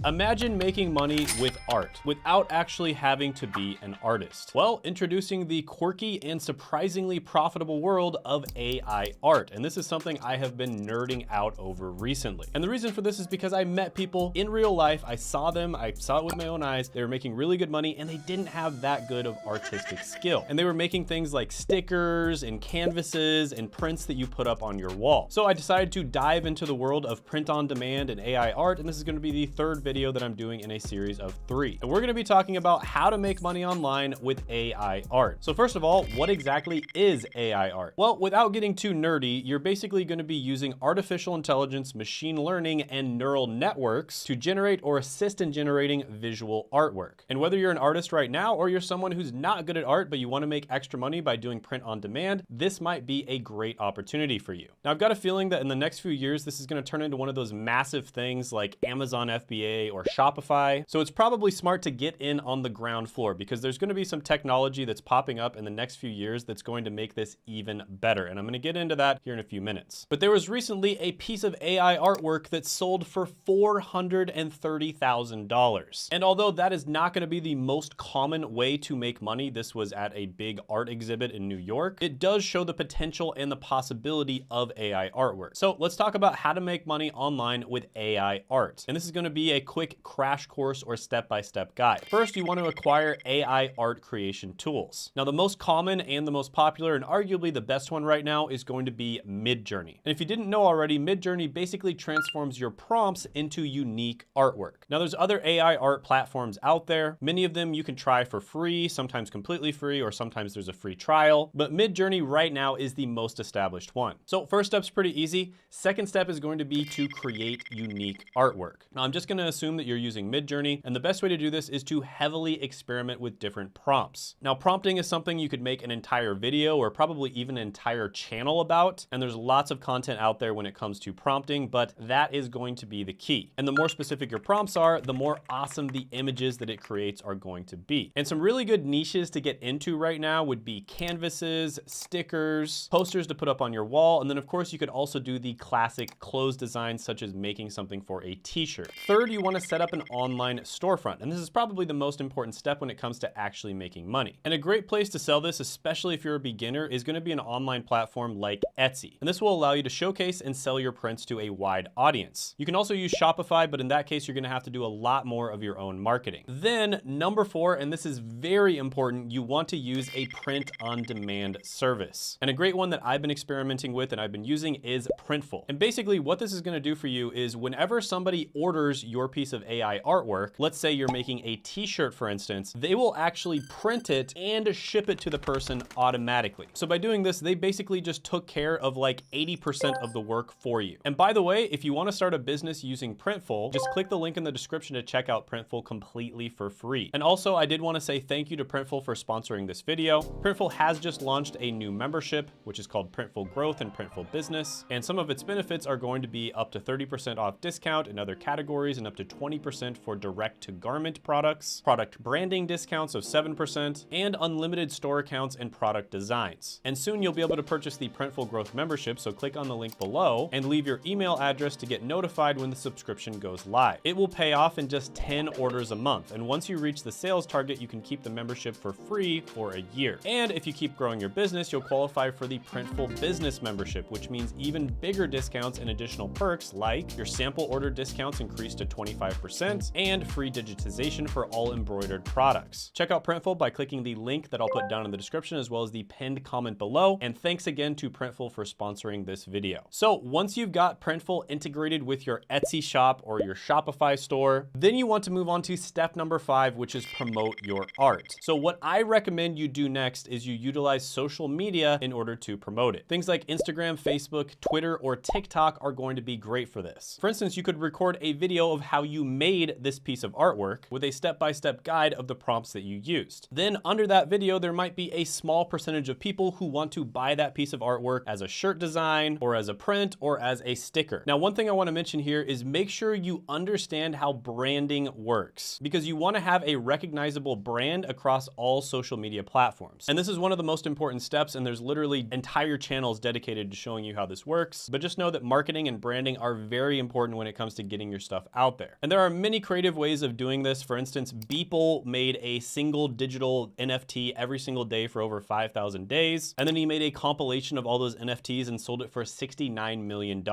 Imagine making money with art without actually having to be an artist. Well, introducing the quirky and surprisingly profitable world of AI art. And this is something I have been nerding out over recently. And the reason for this is because I met people in real life. I saw them, I saw it with my own eyes. They were making really good money and they didn't have that good of artistic skill. And they were making things like stickers and canvases and prints that you put up on your wall. So I decided to dive into the world of print on demand and AI art. And this is going to be the third video that I'm doing in a series of 3. And we're going to be talking about how to make money online with AI art. So first of all, what exactly is AI art? Well, without getting too nerdy, you're basically going to be using artificial intelligence, machine learning, and neural networks to generate or assist in generating visual artwork. And whether you're an artist right now or you're someone who's not good at art, but you want to make extra money by doing print on demand, this might be a great opportunity for you. Now, I've got a feeling that in the next few years, this is going to turn into one of those massive things like Amazon FBA or Shopify. So it's probably smart to get in on the ground floor because there's going to be some technology that's popping up in the next few years that's going to make this even better. And I'm going to get into that here in a few minutes. But there was recently a piece of AI artwork that sold for $430,000. And although that is not going to be the most common way to make money, this was at a big art exhibit in New York, it does show the potential and the possibility of AI artwork. So let's talk about how to make money online with AI art. And this is going to be a quick crash course or step-by-step guide. First, you want to acquire AI art creation tools. Now, the most common and the most popular and arguably the best one right now is going to be Midjourney. And if you didn't know already, Midjourney basically transforms your prompts into unique artwork. Now, there's other AI art platforms out there. Many of them you can try for free, sometimes completely free, or sometimes there's a free trial. But Midjourney right now is the most established one. So first step's pretty easy. Second step is going to be to create unique artwork. Now, I'm just going to assume that you're using Midjourney, and the best way to do this is to heavily experiment with different prompts. Now, prompting is something you could make an entire video or probably even an entire channel about, and there's lots of content out there when it comes to prompting, but that is going to be the key. And the more specific your prompts are, the more awesome the images that it creates are going to be. And some really good niches to get into right now would be canvases, stickers, posters to put up on your wall, and then of course you could also do the classic clothes designs such as making something for a t-shirt. Third, you want to set up an online storefront, and this is probably the most important step when it comes to actually making money. And a great place to sell this, especially if you're a beginner, is going to be an online platform like Etsy. And this will allow you to showcase and sell your prints to a wide audience. You can also use Shopify, but in that case, you're going to have to do a lot more of your own marketing. Then number 4, and this is very important, you want to use a print on demand service. And a great one that I've been experimenting with and I've been using is Printful. And basically what this is going to do for you is whenever somebody orders your piece of AI artwork, let's say you're making a t-shirt, for instance, they will actually print it and ship it to the person automatically. So by doing this, they basically just took care of like 80% of the work for you. And by the way, if you want to start a business using Printful, just click the link in the description to check out Printful completely for free. And also, I did want to say thank you to Printful for sponsoring this video. Printful has just launched a new membership, which is called Printful Growth and Printful Business. And some of its benefits are going to be up to 30% off discount in other categories and up to 20% for direct to garment products, product branding discounts of 7%, and unlimited store accounts and product designs. And soon you'll be able to purchase the Printful Growth membership, so click on the link below and leave your email address to get notified when the subscription goes live. It will pay off in just 10 orders a month, and once you reach the sales target, you can keep the membership for free for a year. And if you keep growing your business, you'll qualify for the Printful Business membership, which means even bigger discounts and additional perks like your sample order discounts increased to 25% and free digitization for all embroidered products. Check out Printful by clicking the link that I'll put down in the description as well as the pinned comment below. And thanks again to Printful for sponsoring this video. So once you've got Printful integrated with your Etsy shop or your Shopify store, then you want to move on to step number 5, which is promote your art. So what I recommend you do next is you utilize social media in order to promote it. Things like Instagram, Facebook, Twitter, or TikTok are going to be great for this. For instance, you could record a video of how you made this piece of artwork with a step-by-step guide of the prompts that you used. Then under that video, there might be a small percentage of people who want to buy that piece of artwork as a shirt design or as a print or as a sticker. Now, one thing I want to mention here is make sure you understand how branding works because you want to have a recognizable brand across all social media platforms. And this is one of the most important steps, and there's literally entire channels dedicated to showing you how this works. But just know that marketing and branding are very important when it comes to getting your stuff out there. there. And there are many creative ways of doing this. For instance, Beeple made a single digital NFT every single day for over 5,000 days. And then he made a compilation of all those NFTs and sold it for $69 million.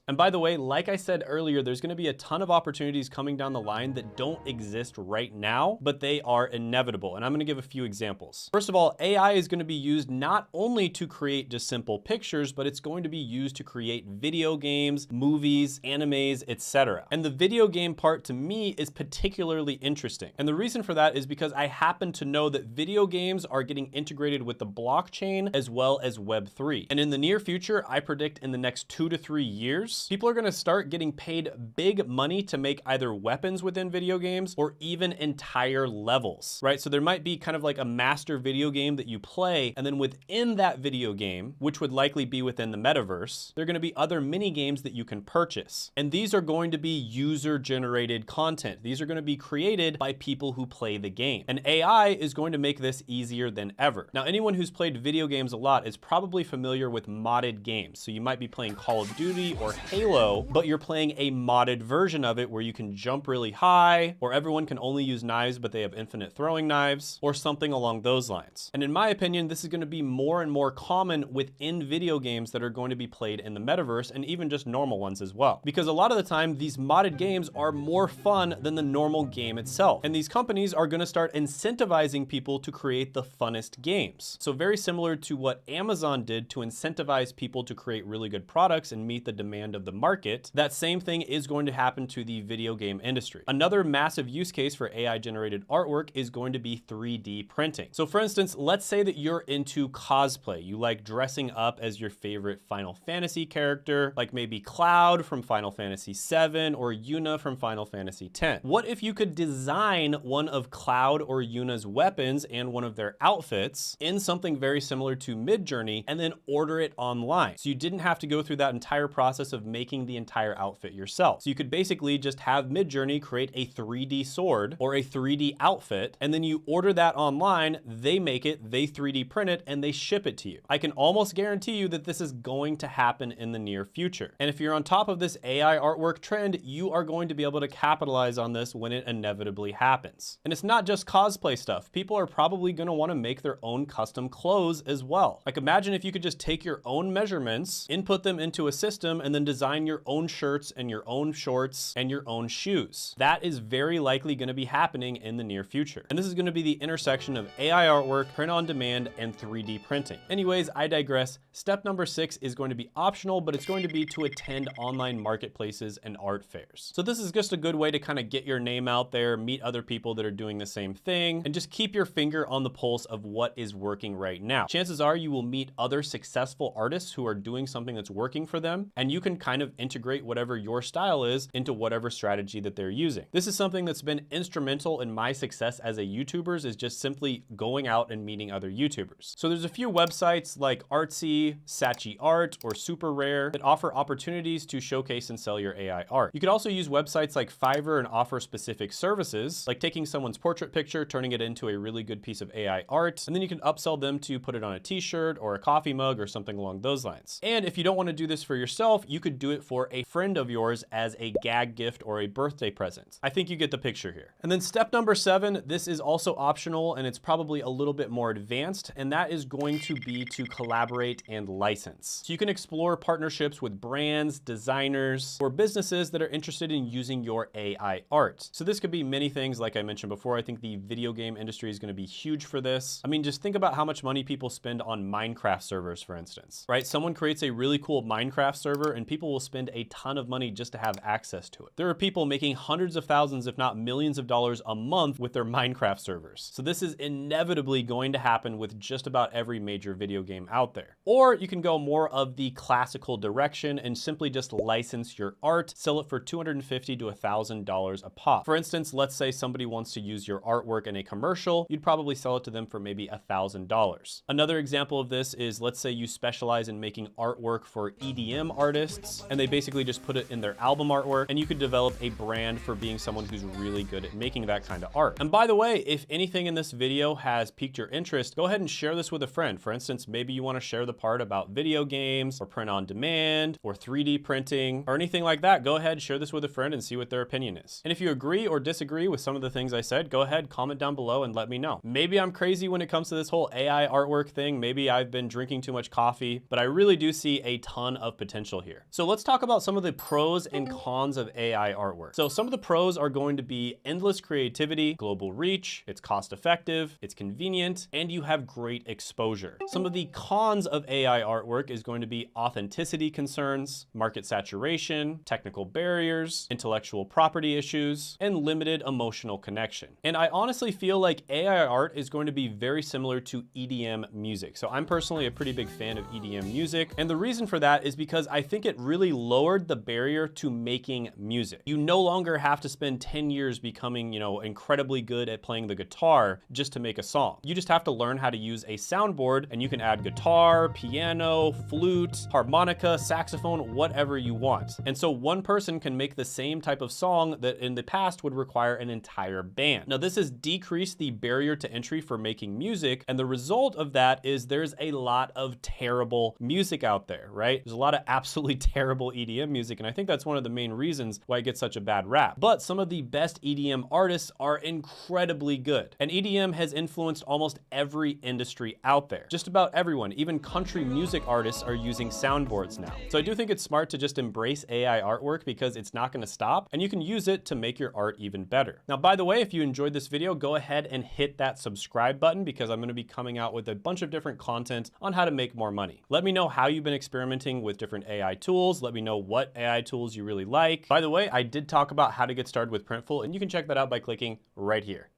And by the way, like I said earlier, there's going to be a ton of opportunities coming down the line that don't exist right now, but they are inevitable. And I'm going to give a few examples. First of all, AI is going to be used not only to create just simple pictures, but it's going to be used to create video games, movies, animes, etc. And the video game part to me is particularly interesting. And the reason for that is because I happen to know that video games are getting integrated with the blockchain as well as Web3. And in the near future, I predict in the next 2 to 3 years, people are going to start getting paid big money to make either weapons within video games or even entire levels, right? So there might be kind of like a master video game that you play, and then within that video game, which would likely be within the metaverse, there are going to be other mini games that you can purchase. And these are going to be user-generated content. These are going to be created by people who play the game. And AI is going to make this easier than ever. Now, anyone who's played video games a lot is probably familiar with modded games. So you might be playing Call of Duty or Halo, but you're playing a modded version of it where you can jump really high, or everyone can only use knives, but they have infinite throwing knives, or something along those lines. And in my opinion, this is going to be more and more common within video games that are going to be played in the metaverse, and even just normal ones as well. Because a lot of the time, these modded games are more fun than the normal game itself. And these companies are going to start incentivizing people to create the funnest games. So very similar to what Amazon did to incentivize people to create really good products and meet the demand of the market, that same thing is going to happen to the video game industry. Another massive use case for AI generated artwork is going to be 3D printing. So for instance, let's say that you're into cosplay. You like dressing up as your favorite Final Fantasy character, like maybe Cloud from Final Fantasy VII or Yuna from Final Fantasy X. What if you could design one of Cloud or Yuna's weapons and one of their outfits in something very similar to Midjourney and then order it online? So you didn't have to go through that entire process of making the entire outfit yourself. So you could basically just have Midjourney create a 3D sword or a 3D outfit, and then you order that online, they make it, they 3D print it, and they ship it to you. I can almost guarantee you that this is going to happen in the near future. And if you're on top of this AI artwork trend, you are going to be able to capitalize on this when it inevitably happens. And it's not just cosplay stuff. People are probably going to want to make their own custom clothes as well. Like imagine if you could just take your own measurements, input them into a system, and then design your own shirts and your own shorts and your own shoes. That is very likely going to be happening in the near future. And this is going to be the intersection of AI artwork, print on demand, and 3D printing. Anyways, I digress. Step number 6 is going to be optional, but it's going to be to attend online marketplaces and art fairs. So this is just a good way to kind of get your name out there, meet other people that are doing the same thing, and just keep your finger on the pulse of what is working right now. Chances are you will meet other successful artists who are doing something that's working for them, and you can kind of integrate whatever your style is into whatever strategy that they're using. This is something that's been instrumental in my success as a YouTuber, is just simply going out and meeting other YouTubers. So there's a few websites like Artsy, Saatchi Art, or Super Rare that offer opportunities to showcase and sell your AI art. You could also use websites like Fiverr and offer specific services, like taking someone's portrait picture, turning it into a really good piece of AI art, and then you can upsell them to put it on a t-shirt or a coffee mug or something along those lines. And if you don't want to do this for yourself, you could do it for a friend of yours as a gag gift or a birthday present. I think you get the picture here. And then step number 7, this is also optional and it's probably a little bit more advanced, and that is going to be to collaborate and license. So you can explore partnerships with brands, designers, or businesses that are interested in using your AI art. So this could be many things. Like I mentioned before, I think the video game industry is going to be huge for this. I mean, just think about how much money people spend on Minecraft servers, for instance, right? Someone creates a really cool Minecraft server and people will spend a ton of money just to have access to it. There are people making hundreds of thousands, if not millions of dollars a month with their Minecraft servers. So this is inevitably going to happen with just about every major video game out there. Or you can go more of the classical direction and simply just license your art, sell it for $250 to $1,000 a pop. For instance, let's say somebody wants to use your artwork in a commercial, you'd probably sell it to them for maybe $1,000. Another example of this is, let's say you specialize in making artwork for EDM artists, and they basically just put it in their album artwork, and you could develop a brand for being someone who's really good at making that kind of art. And by the way, if anything in this video has piqued your interest, go ahead and share this with a friend. For instance, maybe you want to share the part about video games or print on demand or 3D printing or anything like that. Go ahead, share this with a friend and and see what their opinion is. And if you agree or disagree with some of the things I said, go ahead, comment down below and let me know. Maybe I'm crazy when it comes to this whole AI artwork thing. Maybe I've been drinking too much coffee, but I really do see a ton of potential here. So let's talk about some of the pros and cons of AI artwork. So some of the pros are going to be endless creativity, global reach, it's cost effective, it's convenient, and you have great exposure. Some of the cons of AI artwork is going to be authenticity concerns, market saturation, technical barriers, intellectual property issues, and limited emotional connection. And I honestly feel like AI art is going to be very similar to EDM music. So I'm personally a pretty big fan of EDM music. And the reason for that is because I think it really lowered the barrier to making music. You no longer have to spend 10 years becoming, incredibly good at playing the guitar just to make a song. You just have to learn how to use a soundboard, and you can add guitar, piano, flute, harmonica, saxophone, whatever you want. And so one person can make the same type of song that in the past would require an entire band. Now, this has decreased the barrier to entry for making music, and the result of that is there's a lot of terrible music out there, right? There's a lot of absolutely terrible EDM music, and I think that's one of the main reasons why it gets such a bad rap. But some of the best EDM artists are incredibly good, and EDM has influenced almost every industry out there. Just about everyone, even country music artists, are using soundboards now. So I do think it's smart to just embrace AI artwork because it's not going to stop, and you can use it to make your art even better. Now, by the way, if you enjoyed this video, go ahead and hit that subscribe button because I'm going to be coming out with a bunch of different content on how to make more money. Let me know how you've been experimenting with different AI tools. Let me know what AI tools you really like. By the way, I did talk about how to get started with Printful, and you can check that out by clicking right here.